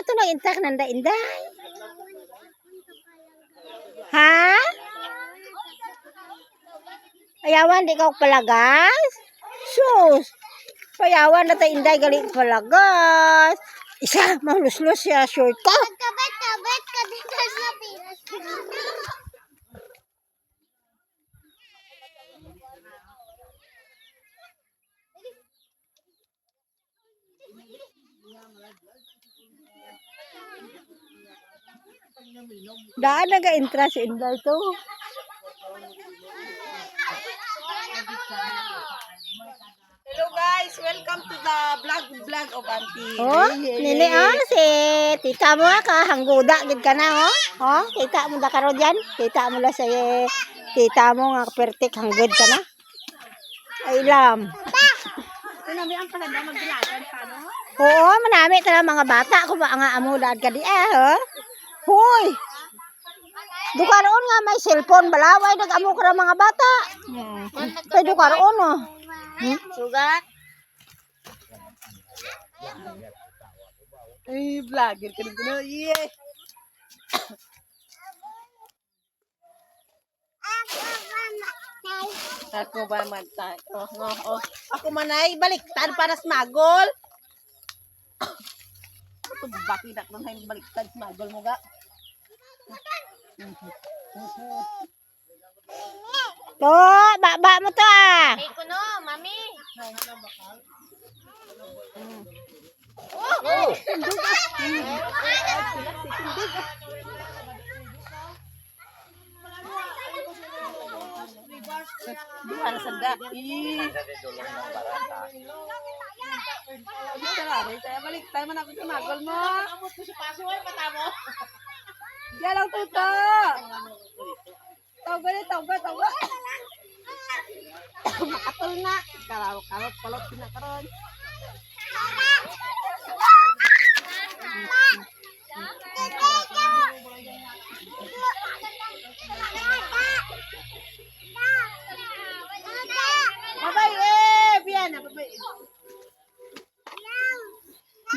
to nag-intak nanda inday. Ha? Ayawan di ka palagas? Sus. Payawan na tayo inday galing palagas. Isa, mahulus-lus siya short ka. Kabet ka dito sa Pinas. Daan naga-intra si inday to. Hello guys, welcome to the vlog of Auntie. Oh, nini si tita mo ka hangguda gid ka na oh. Oh, kita mo da karon diyan. Kita mo la sa tita mo nga pertik hanggud ka na. Ay lam. Tinami ang palanda magbilagan pa no? Oo, manami tala mga bata ko ba nga amo dad ka di oh. Hoy. Dukaroon nga may cellphone balaway nag-amo ka ra mga bata. Kay dukaroon oh. Sugat. Ay, vlogger ka rin no? Yeah. Ako ba magtay? Oh. Ako manay, baliktad para smagol. Ito bakidak nang hay baliktad smagol mo ga. To, baba mo to ah. Ay kuno, mami. Para sa da. Saya baliktad man ako smagol mo. Amot ko sa paso ay matamo. Diyan lang tuto. Tawga. Makatol na. Kalawak-kalawak palot pinakaroon.